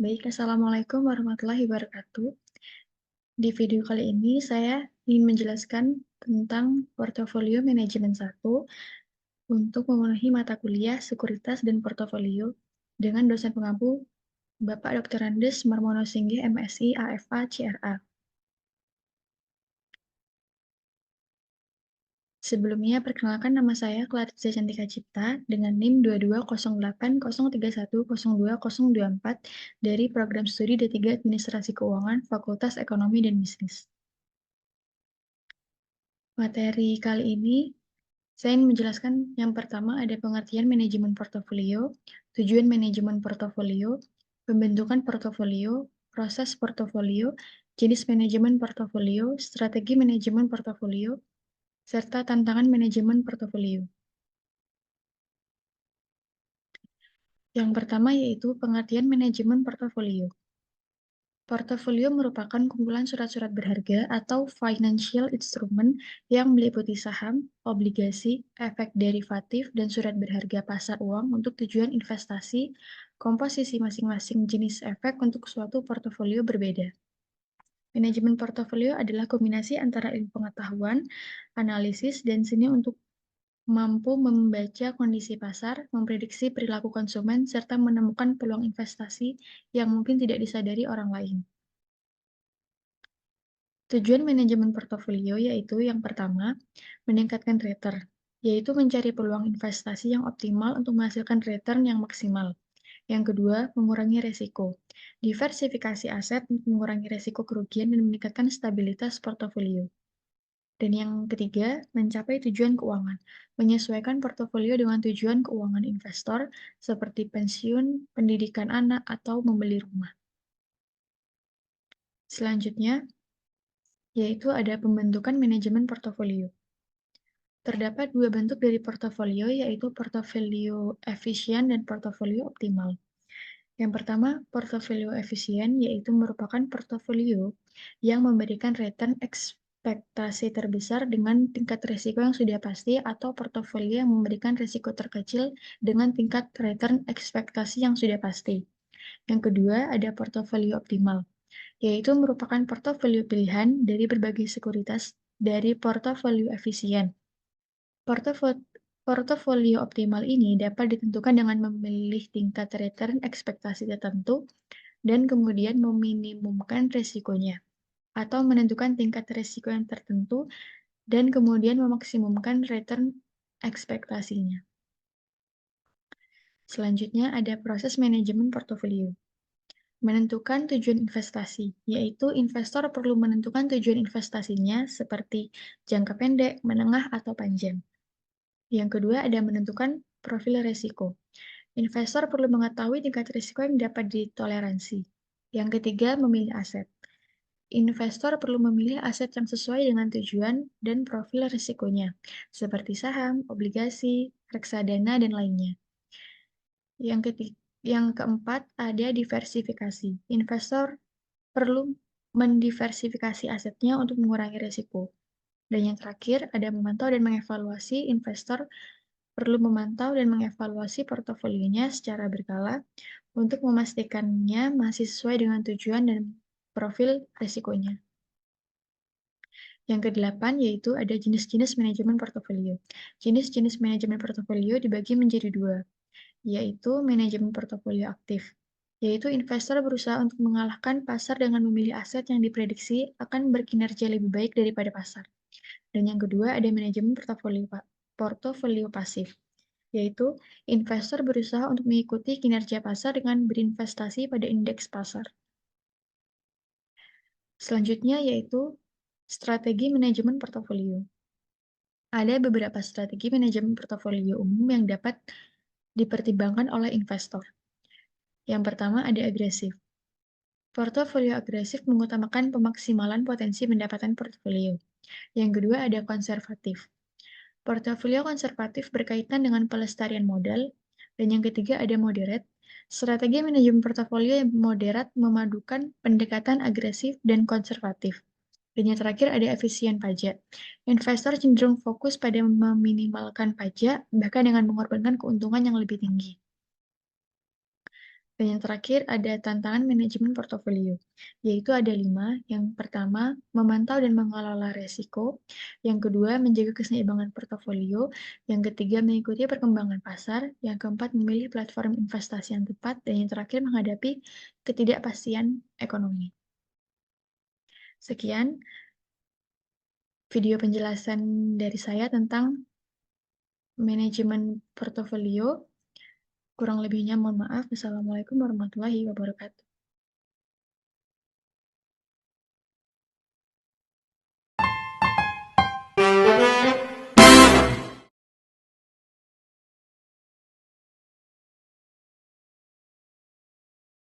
Baik, Assalamualaikum warahmatullahi wabarakatuh. Di video kali ini saya ingin menjelaskan tentang portofolio manajemen 1 untuk memenuhi mata kuliah Sekuritas dan Portofolio dengan dosen pengampu Bapak Dr. Andes Marmono Singgih, MSI, AFA, CRA. Sebelumnya, perkenalkan nama saya Clarissa Cantika Cipta dengan NIM 220803102024 dari Program Studi D3 Administrasi Keuangan Fakultas Ekonomi dan Bisnis. Materi kali ini, saya ingin menjelaskan yang pertama ada pengertian manajemen portofolio, tujuan manajemen portofolio, pembentukan portofolio, proses portofolio, jenis manajemen portofolio, strategi manajemen portofolio, serta tantangan manajemen portofolio. Yang pertama yaitu pengertian manajemen portofolio. Portofolio merupakan kumpulan surat-surat berharga atau financial instrument yang meliputi saham, obligasi, efek derivatif, dan surat berharga pasar uang untuk tujuan investasi. Komposisi masing-masing jenis efek untuk suatu portofolio berbeda. Manajemen portofolio adalah kombinasi antara ilmu pengetahuan, analisis, dan seni untuk mampu membaca kondisi pasar, memprediksi perilaku konsumen, serta menemukan peluang investasi yang mungkin tidak disadari orang lain. Tujuan manajemen portofolio yaitu yang pertama, meningkatkan return, yaitu mencari peluang investasi yang optimal untuk menghasilkan return yang maksimal. Yang kedua, mengurangi resiko. Diversifikasi aset untuk mengurangi resiko kerugian dan meningkatkan stabilitas portofolio. Dan yang ketiga, mencapai tujuan keuangan, menyesuaikan portofolio dengan tujuan keuangan investor seperti pensiun, pendidikan anak, atau membeli rumah. Selanjutnya, yaitu ada pembentukan manajemen portofolio. Terdapat dua bentuk dari portofolio, yaitu portofolio efisien dan portofolio optimal. Yang pertama, portofolio efisien, yaitu merupakan portofolio yang memberikan return ekspektasi terbesar dengan tingkat risiko yang sudah pasti, atau portofolio yang memberikan risiko terkecil dengan tingkat return ekspektasi yang sudah pasti. Yang kedua, ada portofolio optimal, yaitu merupakan portofolio pilihan dari berbagai sekuritas dari portofolio efisien. Portofolio optimal ini dapat ditentukan dengan memilih tingkat return ekspektasi tertentu dan kemudian meminimumkan risikonya, atau menentukan tingkat risiko yang tertentu dan kemudian memaksimumkan return ekspektasinya. Selanjutnya ada proses manajemen portofolio. Menentukan tujuan investasi, yaitu investor perlu menentukan tujuan investasinya seperti jangka pendek, menengah, atau panjang. Yang kedua ada menentukan profil risiko. Investor perlu mengetahui tingkat risiko yang dapat ditoleransi. Yang ketiga, memilih aset. Investor perlu memilih aset yang sesuai dengan tujuan dan profil risikonya, seperti saham, obligasi, reksadana, dan lainnya. Yang keempat, ada diversifikasi. Investor perlu mendiversifikasi asetnya untuk mengurangi risiko. Dan yang terakhir, ada memantau dan mengevaluasi. Investor perlu memantau dan mengevaluasi portofolionya secara berkala untuk memastikannya masih sesuai dengan tujuan dan profil risikonya. Yang kedelapan yaitu ada jenis-jenis manajemen portofolio. Jenis-jenis manajemen portofolio dibagi menjadi dua, yaitu manajemen portofolio aktif, yaitu investor berusaha untuk mengalahkan pasar dengan memilih aset yang diprediksi akan berkinerja lebih baik daripada pasar. Dan yang kedua ada manajemen portofolio pasif, yaitu investor berusaha untuk mengikuti kinerja pasar dengan berinvestasi pada indeks pasar. Selanjutnya yaitu strategi manajemen portofolio. Ada beberapa strategi manajemen portofolio umum yang dapat dipertimbangkan oleh investor. Yang pertama ada agresif. Portofolio agresif mengutamakan pemaksimalan potensi pendapatan portofolio. Yang kedua ada konservatif. Portofolio konservatif berkaitan dengan pelestarian modal. Dan yang ketiga ada moderate. Strategi manajemen portofolio yang moderat memadukan pendekatan agresif dan konservatif. Dan yang terakhir ada efisien pajak. Investor cenderung fokus pada meminimalkan pajak, bahkan dengan mengorbankan keuntungan yang lebih tinggi. Dan yang terakhir ada tantangan manajemen portofolio, yaitu ada 5. Yang pertama, memantau dan mengelola resiko. Yang kedua, menjaga keseimbangan portofolio. Yang ketiga, mengikuti perkembangan pasar. Yang keempat, memilih platform investasi yang tepat. Dan yang terakhir, menghadapi ketidakpastian ekonomi. Sekian video penjelasan dari saya tentang manajemen portofolio. Kurang lebihnya mohon maaf. Wassalamualaikum warahmatullahi wabarakatuh.